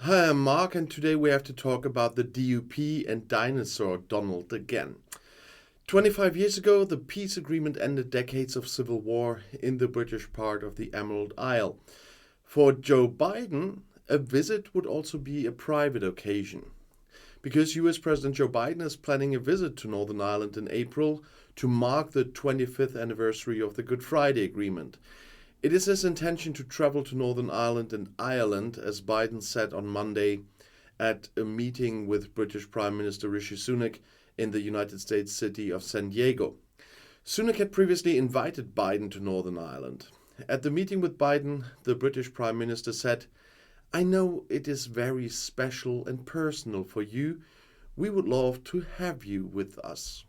Hi, I'm Mark, and today we have to talk about the DUP and dinosaur Donald again. 25 years ago, the peace agreement ended decades of civil war in the British part of the Emerald Isle. For Joe Biden, a visit would also be a private occasion, because US President Joe Biden is planning a visit to Northern Ireland in April to mark the 25th anniversary of the Good Friday Agreement. It is his intention to travel to Northern Ireland and Ireland, as Biden said on Monday at a meeting with British Prime Minister Rishi Sunak in the United States city of San Diego. Sunak had previously invited Biden to Northern Ireland. At the meeting with Biden, the British Prime Minister said, "I know it is very special and personal for you. We would love to have you with us."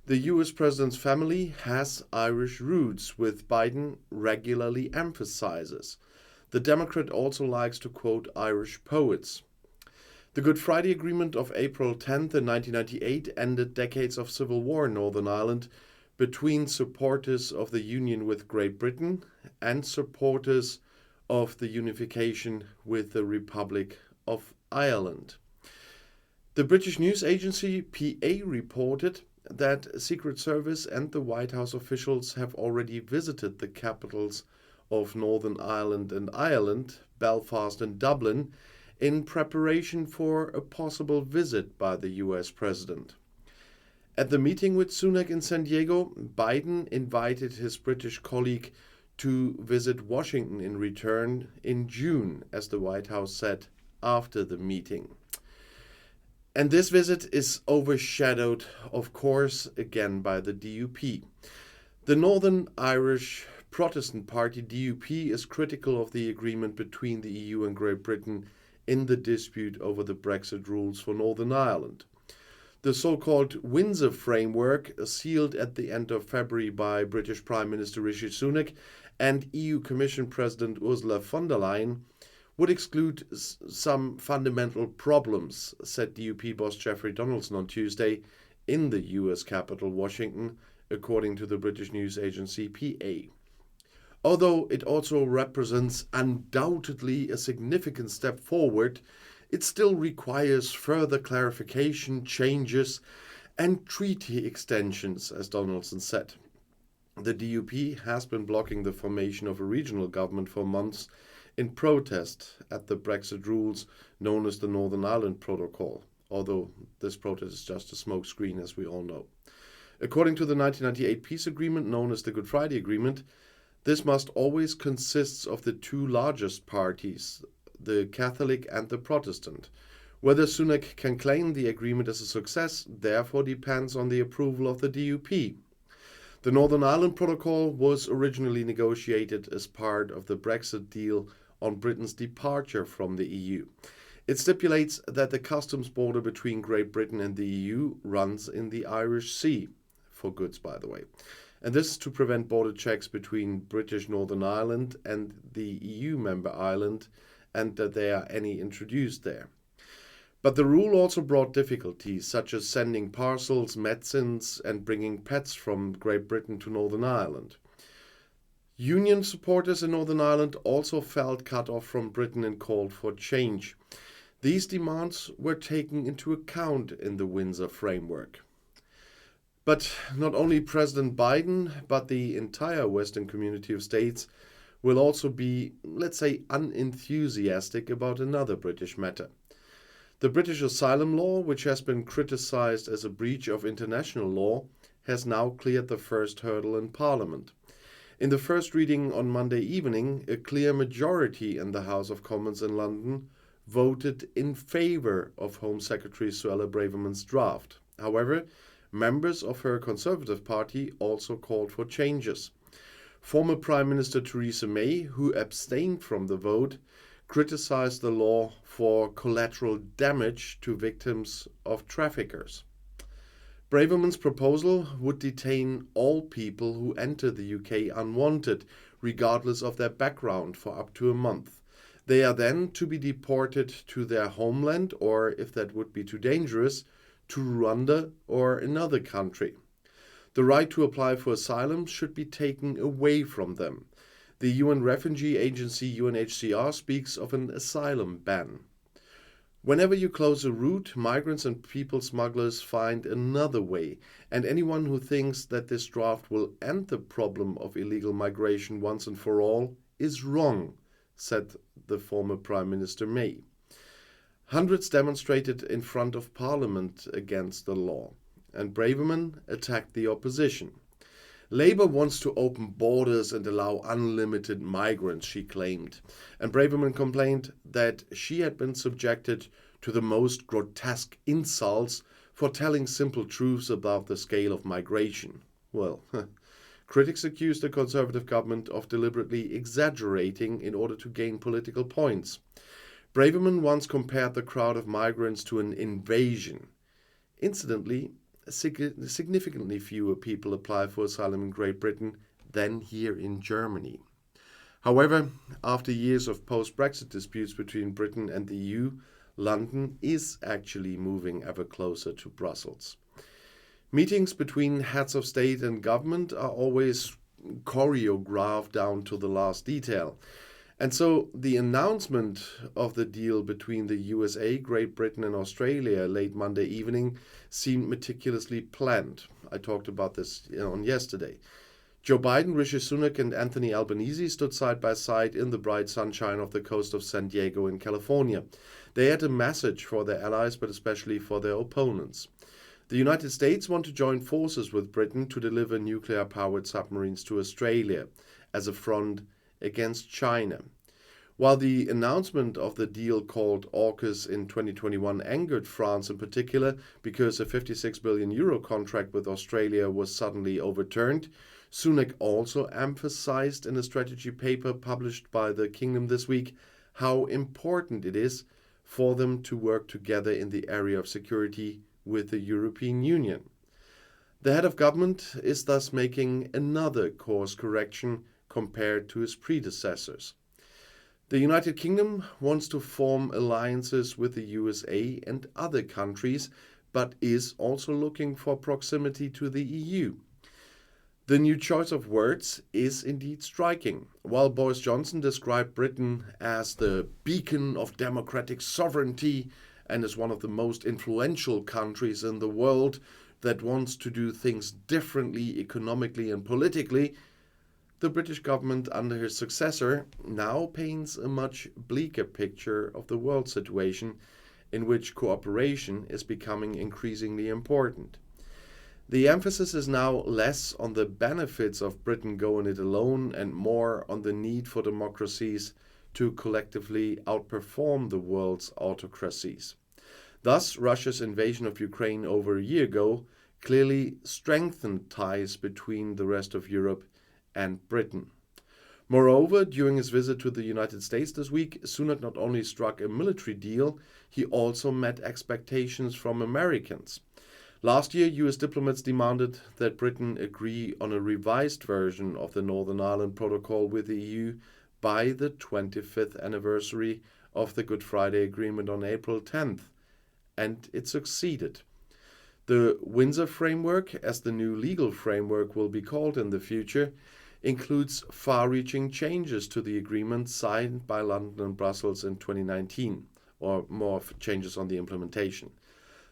The US president's family has Irish roots, which Biden regularly emphasizes. The Democrat also likes to quote Irish poets. The Good Friday Agreement of April 10th in 1998 ended decades of civil war in Northern Ireland between supporters of the union with Great Britain and supporters of the unification with the Republic of Ireland. The British news agency PA reported that Secret Service and the White House officials have already visited the capitals of Northern Ireland and Ireland, Belfast and Dublin, in preparation for a possible visit by the US president. At the meeting with Sunak in San Diego, Biden invited his British colleague to visit Washington in return in June, as the White House said after the meeting. And this visit is overshadowed, of course, again by the DUP. The Northern Irish Protestant Party, DUP, is critical of the agreement between the EU and Great Britain in the dispute over the Brexit rules for Northern Ireland. The so-called Windsor Framework, sealed at the end of February by British Prime Minister Rishi Sunak and EU Commission President Ursula von der Leyen, would exclude some fundamental problems, said DUP boss Jeffrey Donaldson on Tuesday in the US capital, Washington, according to the British news agency PA. Although it also represents undoubtedly a significant step forward, it still requires further clarification, changes, and treaty extensions, as Donaldson said. The DUP has been blocking the formation of a regional government for months in protest at the Brexit rules known as the Northern Ireland Protocol, although this protest is just a smokescreen, as we all know. According to the 1998 peace agreement known as the Good Friday Agreement, this must always consist of the two largest parties, the Catholic and the Protestant. Whether Sunak can claim the agreement as a success therefore depends on the approval of the DUP. The Northern Ireland Protocol was originally negotiated as part of the Brexit deal on Britain's departure from the EU. It stipulates that the customs border between Great Britain and the EU runs in the Irish Sea, for goods by the way. And this is to prevent border checks between British Northern Ireland and the EU member Ireland, and that there are any introduced there. But the rule also brought difficulties, such as sending parcels, medicines, and bringing pets from Great Britain to Northern Ireland. Union supporters in Northern Ireland also felt cut off from Britain and called for change. These demands were taken into account in the Windsor Framework. But not only President Biden, but the entire Western community of states will also be, let's say, unenthusiastic about another British matter. The British asylum law, which has been criticized as a breach of international law, has now cleared the first hurdle in Parliament. In the first reading on Monday evening, a clear majority in the House of Commons in London voted in favour of Home Secretary Suella Braverman's draft. However, members of her Conservative Party also called for changes. Former Prime Minister Theresa May, who abstained from the vote, criticized the law for collateral damage to victims of traffickers. Braverman's proposal would detain all people who enter the UK unwanted, regardless of their background, for up to a month. They are then to be deported to their homeland, or, if that would be too dangerous, to Rwanda or another country. The right to apply for asylum should be taken away from them. The UN refugee agency UNHCR speaks of an asylum ban. Whenever you close a route, migrants and people smugglers find another way, and anyone who thinks that this draft will end the problem of illegal migration once and for all is wrong, said the former Prime Minister May. Hundreds demonstrated in front of Parliament against the law, and Braverman attacked the opposition. Labour wants to open borders and allow unlimited migrants, she claimed, and Braverman complained that she had been subjected to the most grotesque insults for telling simple truths about the scale of migration. Well, critics accused the Conservative government of deliberately exaggerating in order to gain political points. Braverman once compared the crowd of migrants to an invasion. Incidentally, significantly fewer people apply for asylum in Great Britain than here in Germany. However, after years of post-Brexit disputes between Britain and the EU, London is actually moving ever closer to Brussels. Meetings between heads of state and government are always choreographed down to the last detail. And so the announcement of the deal between the USA, Great Britain and Australia late Monday evening seemed meticulously planned. I talked about this on yesterday. Joe Biden, Rishi Sunak and Anthony Albanese stood side by side in the bright sunshine of the coast of San Diego in California. They had a message for their allies, but especially for their opponents. The United States want to join forces with Britain to deliver nuclear-powered submarines to Australia as a front against China. While the announcement of the deal called AUKUS in 2021 angered France in particular because a €56 billion contract with Australia was suddenly overturned, Sunak also emphasized in a strategy paper published by the Kingdom this week how important it is for them to work together in the area of security with the European Union. The head of government is thus making another course correction compared to his predecessors. The United Kingdom wants to form alliances with the USA and other countries, but is also looking for proximity to the EU. The new choice of words is indeed striking. While Boris Johnson described Britain as the beacon of democratic sovereignty and as one of the most influential countries in the world that wants to do things differently economically and politically, the British government under his successor now paints a much bleaker picture of the world situation in which cooperation is becoming increasingly important. The emphasis is now less on the benefits of Britain going it alone and more on the need for democracies to collectively outperform the world's autocracies. Thus, Russia's invasion of Ukraine over a year ago clearly strengthened ties between the rest of Europe and Britain. Moreover, during his visit to the United States this week, Sunak not only struck a military deal, he also met expectations from Americans. Last year, US diplomats demanded that Britain agree on a revised version of the Northern Ireland Protocol with the EU by the 25th anniversary of the Good Friday Agreement on April 10th, and it succeeded. The Windsor Framework, as the new legal framework will be called in the future, includes far-reaching changes to the agreement signed by London and Brussels in 2019, or more changes on the implementation.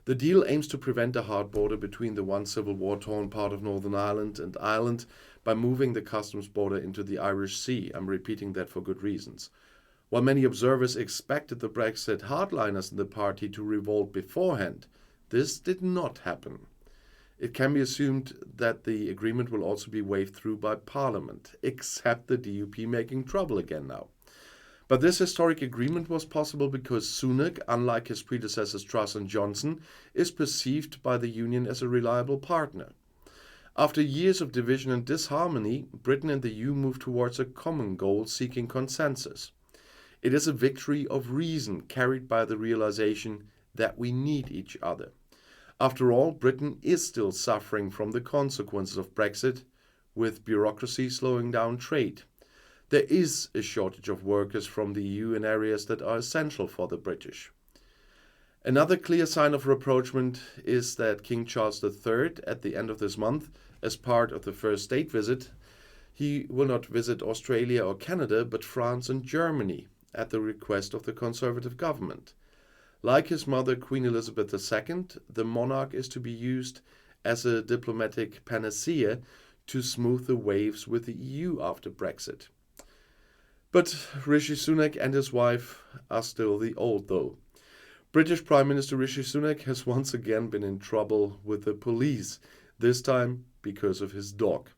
The deal aims to prevent a hard border between the once Civil War-torn part of Northern Ireland and Ireland by moving the customs border into the Irish Sea. I'm repeating that for good reasons. While many observers expected the Brexit hardliners in the party to revolt beforehand, this did not happen. It can be assumed that the agreement will also be waved through by Parliament, except the DUP making trouble again now. But this historic agreement was possible because Sunak, unlike his predecessors Truss and Johnson, is perceived by the Union as a reliable partner. After years of division and disharmony, Britain and the EU moved towards a common goal seeking consensus. It is a victory of reason carried by the realization that we need each other. After all, Britain is still suffering from the consequences of Brexit, with bureaucracy slowing down trade. There is a shortage of workers from the EU in areas that are essential for the British. Another clear sign of rapprochement is that King Charles III, at the end of this month, as part of the first state visit, he will not visit Australia or Canada, but France and Germany, at the request of the Conservative government. Like his mother, Queen Elizabeth II, the monarch is to be used as a diplomatic panacea to smooth the waves with the EU after Brexit. But Rishi Sunak and his wife are still the old, though. British Prime Minister Rishi Sunak has once again been in trouble with the police, this time because of his dog.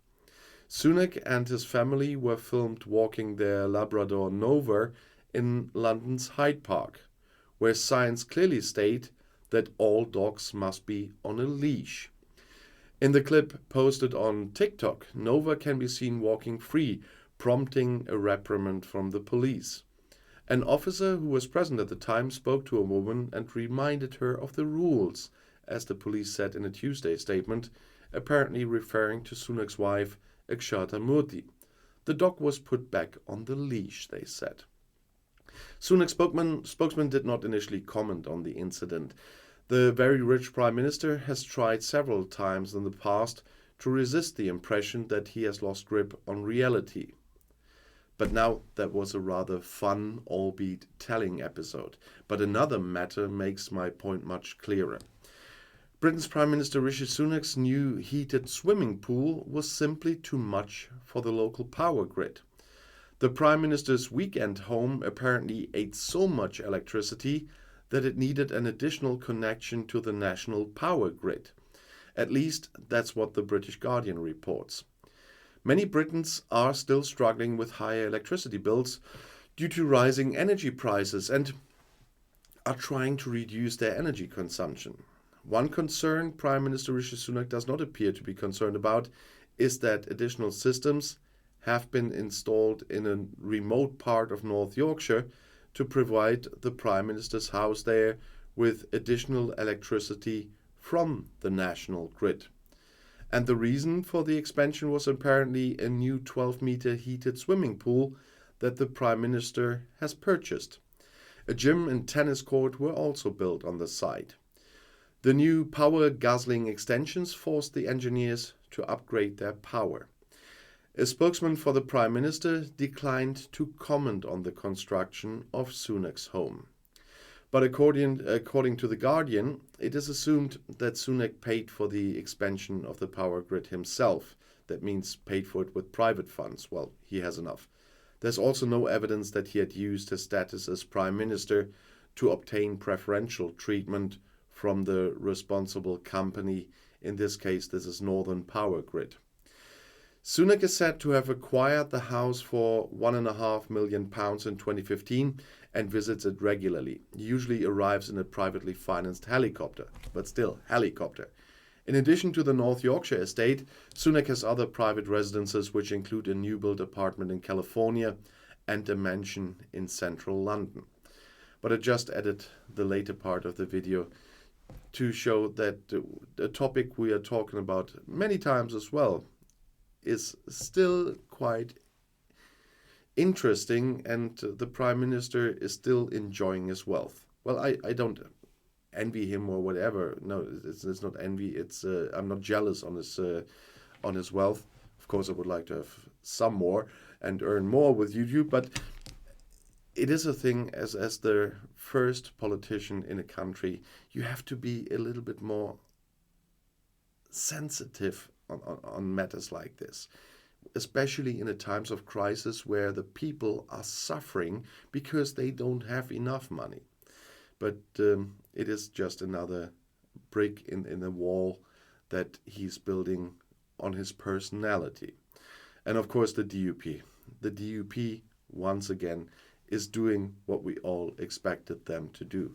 Sunak and his family were filmed walking their Labrador Nova in London's Hyde Park, where signs clearly state that all dogs must be on a leash. In the clip posted on TikTok, Nova can be seen walking free, prompting a reprimand from the police. An officer who was present at the time spoke to a woman and reminded her of the rules, as the police said in a Tuesday statement, apparently referring to Sunak's wife, Murthy. The dog was put back on the leash, they said. Sunak's spokesman did not initially comment on the incident. The very rich Prime Minister has tried several times in the past to resist the impression that he has lost grip on reality. But now that was a rather fun, albeit telling episode. But another matter makes my point much clearer. Britain's Prime Minister Rishi Sunak's new heated swimming pool was simply too much for the local power grid. The Prime Minister's weekend home apparently ate so much electricity that it needed an additional connection to the national power grid. At least that's what the British Guardian reports. Many Britons are still struggling with higher electricity bills due to rising energy prices and are trying to reduce their energy consumption. One concern Prime Minister Rishi Sunak does not appear to be concerned about is that additional systems have been installed in a remote part of North Yorkshire to provide the Prime Minister's house there with additional electricity from the national grid. And the reason for the expansion was apparently a new 12-meter heated swimming pool that the Prime Minister has purchased. A gym and tennis court were also built on the site. The new power-guzzling extensions forced the engineers to upgrade their power. A spokesman for the Prime Minister declined to comment on the construction of Sunak's home. But according to The Guardian, it is assumed that Sunak paid for the expansion of the power grid himself. That means paid for it with private funds. Well, he has enough. There's also no evidence that he had used his status as Prime Minister to obtain preferential treatment from the responsible company. In this case, this is Northern Power Grid. Sunak is said to have acquired the house for £1.5 million in 2015 and visits it regularly. He usually arrives in a privately financed helicopter, but still, helicopter. In addition to the North Yorkshire estate, Sunak has other private residences which include a new-built apartment in California and a mansion in central London. But I just added the later part of the video to show that the topic we are talking about many times as well is still quite interesting, and the Prime Minister is still enjoying his wealth. Well, I don't envy him or whatever. No, it's not envy. It's I'm not jealous on his wealth. Of course, I would like to have some more and earn more with YouTube, but it is a thing as the first politician in a country, you have to be a little bit more sensitive on matters like this, especially in the times of crisis where the people are suffering because they don't have enough money. But it is just another brick in the wall that he's building on his personality. And of course the DUP. The DUP, once again, is doing what we all expected them to do.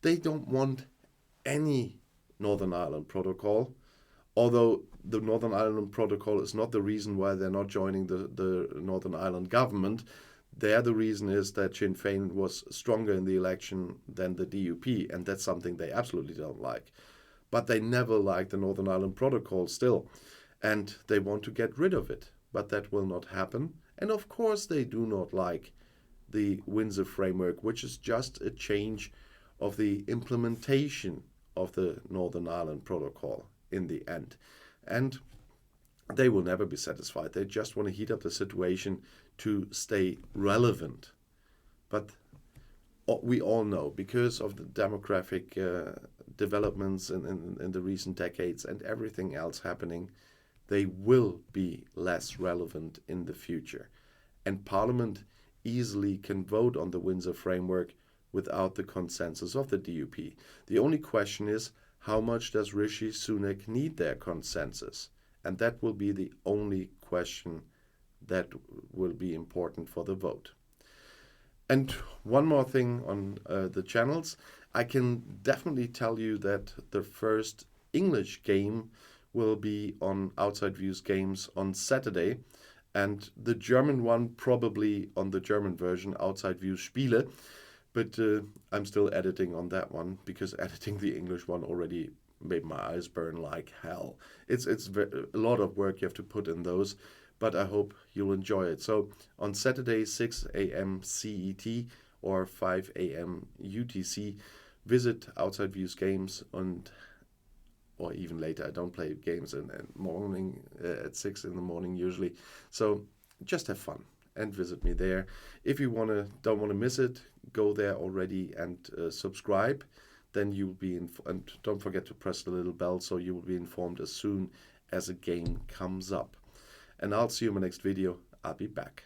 They don't want any Northern Ireland Protocol, although the Northern Ireland Protocol is not the reason why they're not joining the Northern Ireland government. There the reason is that Sinn Féin was stronger in the election than the DUP, and that's something they absolutely don't like. But they never liked the Northern Ireland Protocol still, and they want to get rid of it. But that will not happen. And of course they do not like the Windsor Framework, which is just a change of the implementation of the Northern Ireland Protocol in the end. And they will never be satisfied. They just want to heat up the situation to stay relevant. But we all know, because of the demographic developments in the recent decades and everything else happening, they will be less relevant in the future. And Parliament easily can vote on the Windsor Framework without the consensus of the DUP. The only question is, how much does Rishi Sunak need their consensus? And that will be the only question that will be important for the vote. And one more thing on the channels. I can definitely tell you that the first English game will be on Outside Views Games on Saturday, and the German one probably on the German version, Outside Views Spiele. But I'm still editing on that one, because editing the English one already made my eyes burn like hell. It's a lot of work you have to put in those, but I hope you'll enjoy it. So on Saturday, 6 a.m. CET or 5 a.m. UTC, visit Outside Views Games, or even later. I don't play games in the morning at 6 in the morning usually. So just have fun and visit me there. If you don't want to miss it, go there already and subscribe. Then you'll be and don't forget to press the little bell so you will be informed as soon as a game comes up. And I'll see you in my next video. I'll be back.